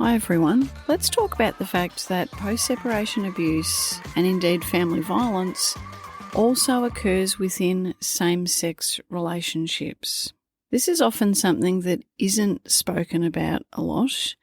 Hi everyone. Let's talk about the fact that post-separation abuse and indeed family violence also occurs within same-sex relationships. This is often something that isn't spoken about a lot,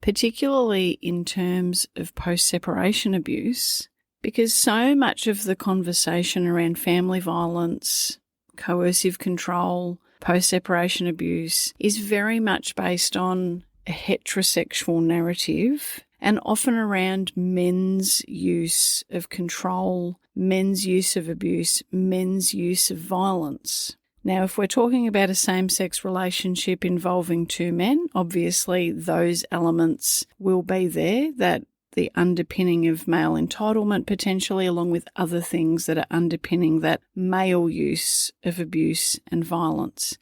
particularly in terms of post-separation abuse, because so much of the conversation around family violence, coercive control, post-separation abuse is very much based on a heterosexual narrative and often around men's use of control, men's use of abuse, men's use of violence. Now, if we're talking about a same-sex relationship involving two men, obviously those elements will be there, that the underpinning of male entitlement potentially, along with other things that are underpinning that male use of abuse and violence.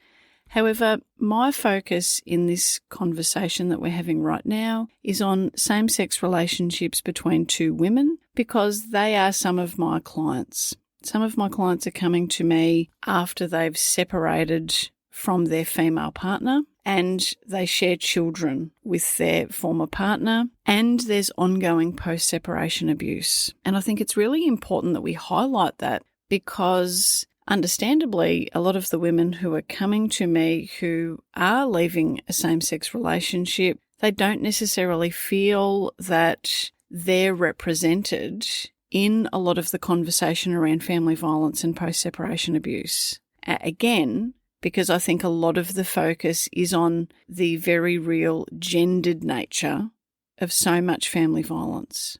However, my focus in this conversation that we're having right now is on same-sex relationships between two women because they are some of my clients. Some of my clients are coming to me after they've separated from their female partner and they share children with their former partner, and there's ongoing post-separation abuse. And I think it's really important that we highlight that because understandably, a lot of the women who are coming to me who are leaving a same-sex relationship, they don't necessarily feel that they're represented in a lot of the conversation around family violence and post-separation abuse. Again, because I think a lot of the focus is on the very real gendered nature of so much family violence.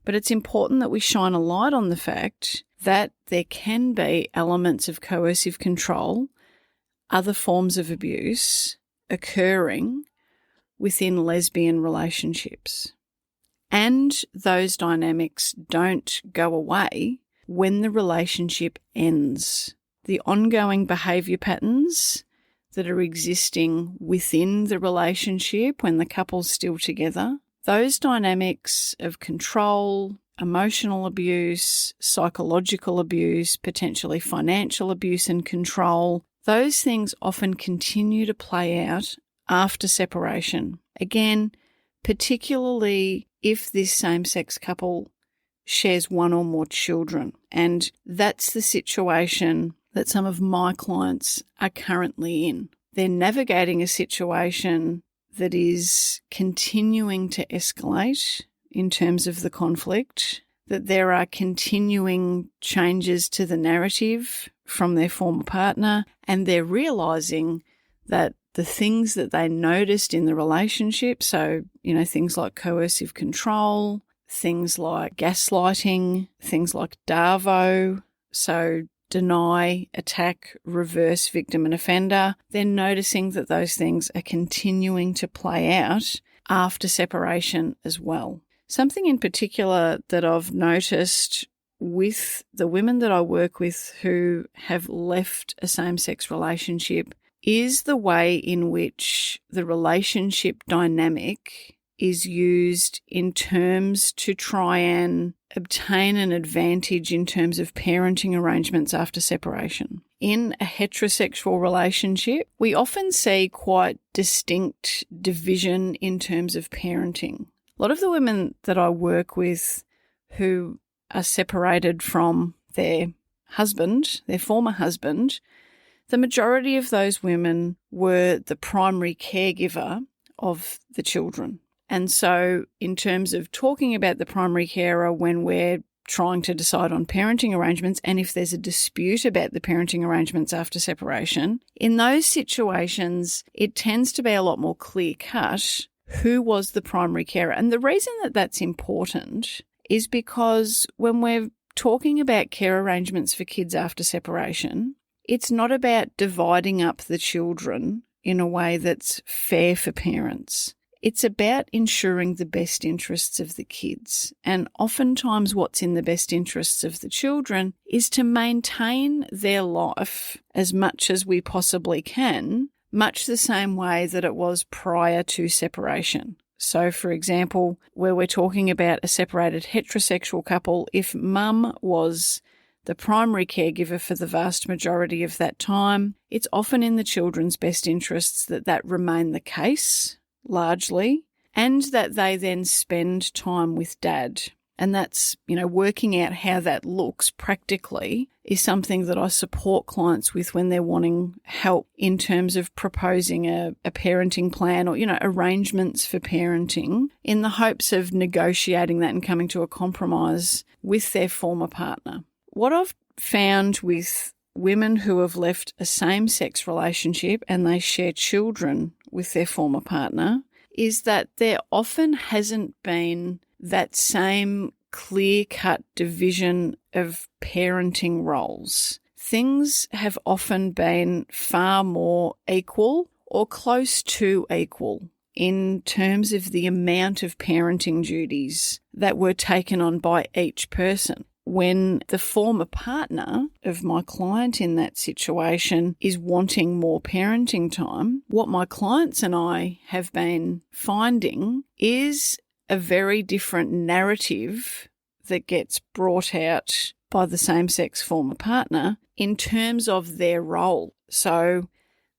But it's important that we shine a light on the fact that there can be elements of coercive control, other forms of abuse occurring within lesbian relationships. And those dynamics don't go away when the relationship ends. The ongoing behaviour patterns that are existing within the relationship when the couple's still together, those dynamics of control, emotional abuse, psychological abuse, potentially financial abuse and control, those things often continue to play out after separation. Again, particularly if this same-sex couple shares one or more children. And that's the situation that some of my clients are currently in. They're navigating a situation that is continuing to escalate in terms of the conflict, that there are continuing changes to the narrative from their former partner, and they're realising that the things that they noticed in the relationship, so, things like coercive control, things like gaslighting, things like DAVO, so deny, attack, reverse victim and offender, they're noticing that those things are continuing to play out after separation as well. Something in particular that I've noticed with the women that I work with who have left a same-sex relationship is the way in which the relationship dynamic is used in terms to try and obtain an advantage in terms of parenting arrangements after separation. In a heterosexual relationship, we often see quite distinct division in terms of parenting. A lot of the women that I work with who are separated from their husband, their former husband, the majority of those women were the primary caregiver of the children. And so in terms of talking about the primary carer when we're trying to decide on parenting arrangements and if there's a dispute about the parenting arrangements after separation, in those situations, it tends to be a lot more clear-cut who was the primary carer. And the reason that that's important is because when we're talking about care arrangements for kids after separation, it's not about dividing up the children in a way that's fair for parents. It's about ensuring the best interests of the kids. And oftentimes what's in the best interests of the children is to maintain their life as much as we possibly can, much the same way that it was prior to separation. So, for example, where we're talking about a separated heterosexual couple, if mum was the primary caregiver for the vast majority of that time, it's often in the children's best interests that that remain the case, largely, and that they then spend time with dad. And that's, working out how that looks practically is something that I support clients with when they're wanting help in terms of proposing a parenting plan or, arrangements for parenting in the hopes of negotiating that and coming to a compromise with their former partner. What I've found with women who have left a same-sex relationship and they share children with their former partner is that there often hasn't been that same clear-cut division of parenting roles. Things have often been far more equal or close to equal in terms of the amount of parenting duties that were taken on by each person. When the former partner of my client in that situation is wanting more parenting time, what my clients and I have been finding is a very different narrative that gets brought out by the same-sex former partner in terms of their role. So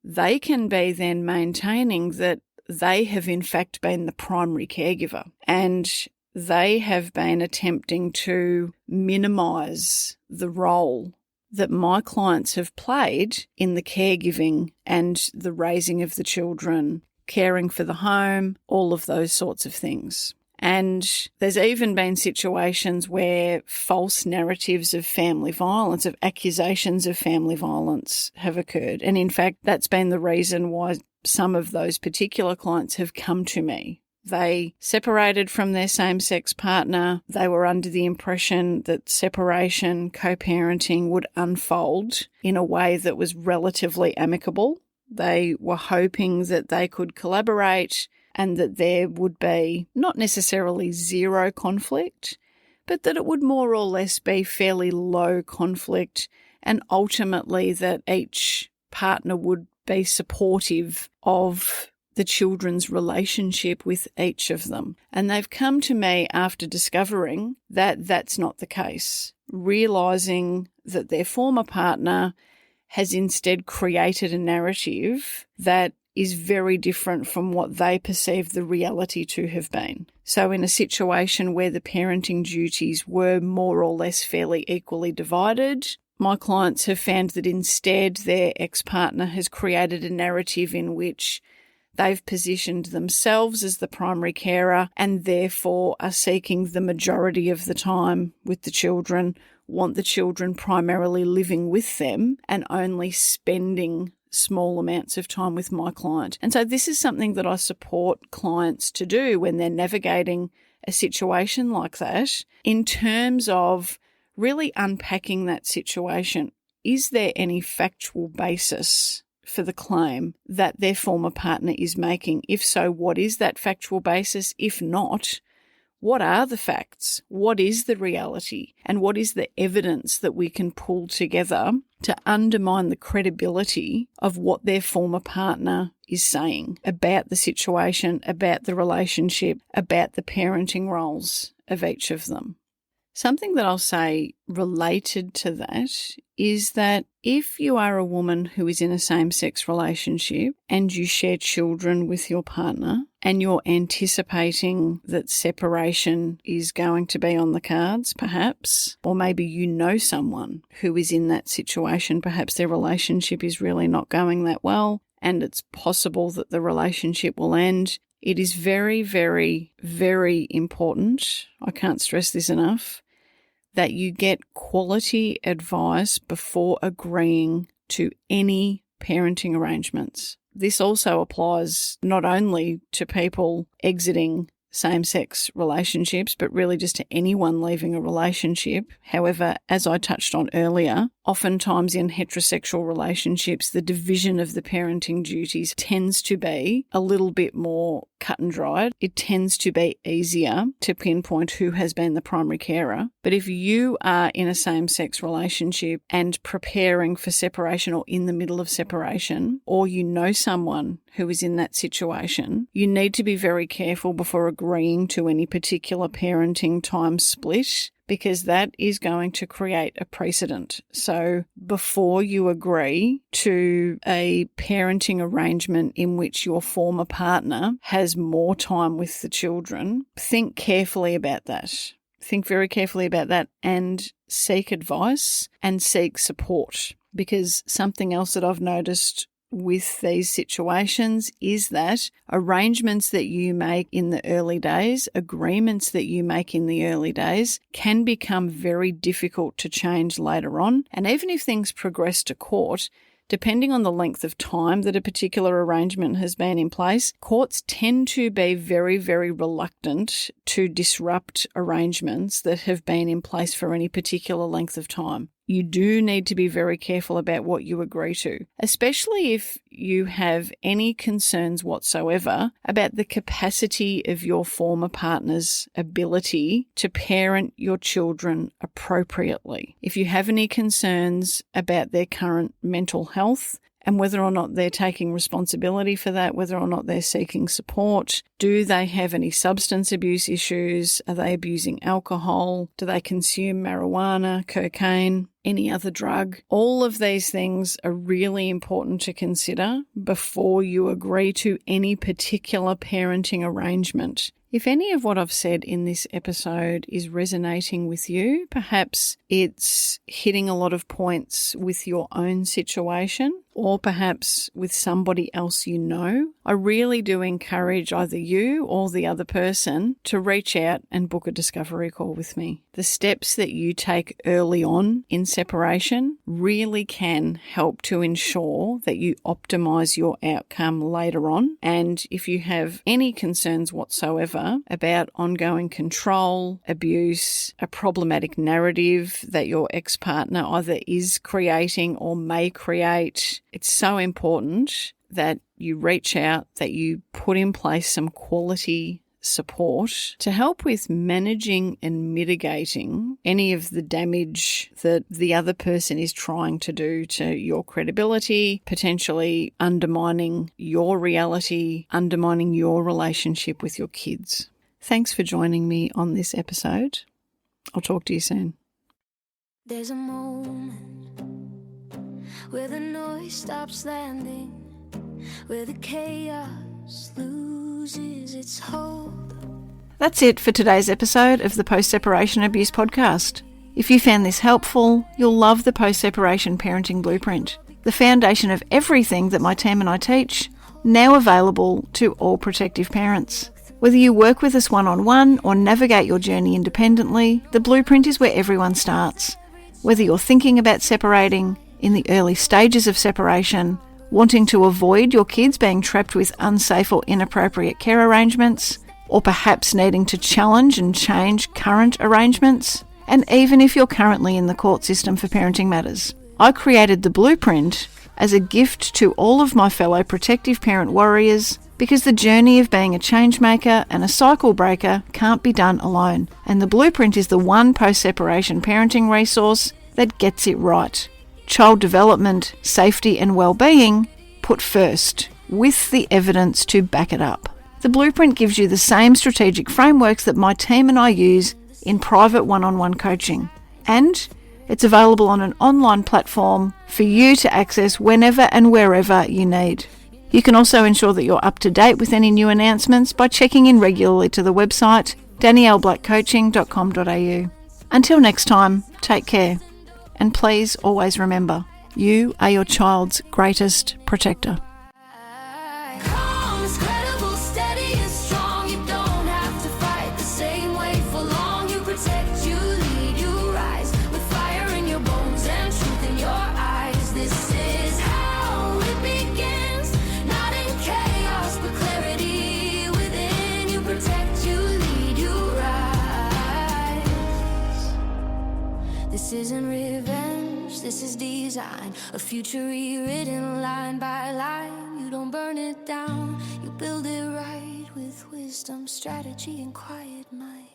they can be then maintaining that they have in fact been the primary caregiver and they have been attempting to minimise the role that my clients have played in the caregiving and the raising of the children, caring for the home, all of those sorts of things. And there's even been situations where false narratives of family violence, of accusations of family violence have occurred. And in fact, that's been the reason why some of those particular clients have come to me. They separated from their same-sex partner. They were under the impression that separation, co-parenting would unfold in a way that was relatively amicable. They were hoping that they could collaborate and that there would be not necessarily zero conflict, but that it would more or less be fairly low conflict, and ultimately that each partner would be supportive of the children's relationship with each of them. And they've come to me after discovering that that's not the case, realising that their former partner has instead created a narrative that is very different from what they perceive the reality to have been. So in a situation where the parenting duties were more or less fairly equally divided, my clients have found that instead their ex-partner has created a narrative in which they've positioned themselves as the primary carer and therefore are seeking the majority of the time with the children, want the children primarily living with them and only spending small amounts of time with my client. And so this is something that I support clients to do when they're navigating a situation like that in terms of really unpacking that situation. Is there any factual basis for the claim that their former partner is making? If so, what is that factual basis? If not, what are the facts? What is the reality? And what is the evidence that we can pull together to undermine the credibility of what their former partner is saying about the situation, about the relationship, about the parenting roles of each of them? Something that I'll say related to that is that if you are a woman who is in a same-sex relationship and you share children with your partner and you're anticipating that separation is going to be on the cards, perhaps, or maybe you know someone who is in that situation, perhaps their relationship is really not going that well and it's possible that the relationship will end, it is very, very, very important, I can't stress this enough, that you get quality advice before agreeing to any parenting arrangements. This also applies not only to people exiting same-sex relationships, but really just to anyone leaving a relationship. However, as I touched on earlier, oftentimes in heterosexual relationships, the division of the parenting duties tends to be a little bit more cut and dried. It tends to be easier to pinpoint who has been the primary carer. But if you are in a same-sex relationship and preparing for separation or in the middle of separation, or you know someone who is in that situation, you need to be very careful before agreeing to any particular parenting time split, because that is going to create a precedent. So before you agree to a parenting arrangement in which your former partner has more time with the children, think carefully about that. Think very carefully about that and seek advice and seek support, because something else that I've noticed with these situations is that arrangements that you make in the early days, agreements that you make in the early days, can become very difficult to change later on. And even if things progress to court, depending on the length of time that a particular arrangement has been in place, courts tend to be very, very reluctant to disrupt arrangements that have been in place for any particular length of time. You do need to be very careful about what you agree to, especially if you have any concerns whatsoever about the capacity of your former partner's ability to parent your children appropriately. If you have any concerns about their current mental health, and whether or not they're taking responsibility for that, whether or not they're seeking support. Do they have any substance abuse issues? Are they abusing alcohol? Do they consume marijuana, cocaine, any other drug? All of these things are really important to consider before you agree to any particular parenting arrangement. If any of what I've said in this episode is resonating with you, perhaps it's hitting a lot of points with your own situation, or perhaps with somebody else you know, I really do encourage either you or the other person to reach out and book a discovery call with me. The steps that you take early on in separation really can help to ensure that you optimize your outcome later on. And if you have any concerns whatsoever about ongoing control, abuse, a problematic narrative that your ex-partner either is creating or may create, it's so important that you reach out, that you put in place some quality support to help with managing and mitigating any of the damage that the other person is trying to do to your credibility, potentially undermining your reality, undermining your relationship with your kids. Thanks for joining me on this episode. I'll talk to you soon. There's a moment where the noise stops landing, where the chaos loses its hold. That's it for today's episode of the Post-Separation Abuse Podcast. If you found this helpful, you'll love the Post-Separation Parenting Blueprint, the foundation of everything that my team and I teach, now available to all protective parents. Whether you work with us one-on-one or navigate your journey independently, the blueprint is where everyone starts. Whether you're thinking about separating, in the early stages of separation, wanting to avoid your kids being trapped with unsafe or inappropriate care arrangements, or perhaps needing to challenge and change current arrangements, and even if you're currently in the court system for parenting matters. I created the blueprint as a gift to all of my fellow protective parent warriors, because the journey of being a change maker and a cycle breaker can't be done alone, and the blueprint is the one post-separation parenting resource that gets it right. Child development, safety and well-being put first, with the evidence to back it up. The blueprint gives you the same strategic frameworks that my team and I use in private one-on-one coaching, and it's available on an online platform for you to access whenever and wherever you need. You can also ensure that you're up to date with any new announcements by checking in regularly to the website danielleblackcoaching.com.au. Until next time, take care. And please always remember, you are your child's greatest protector. This isn't revenge, this is design. A future rewritten line by line. You don't burn it down, you build it right with wisdom, strategy, and quiet mind.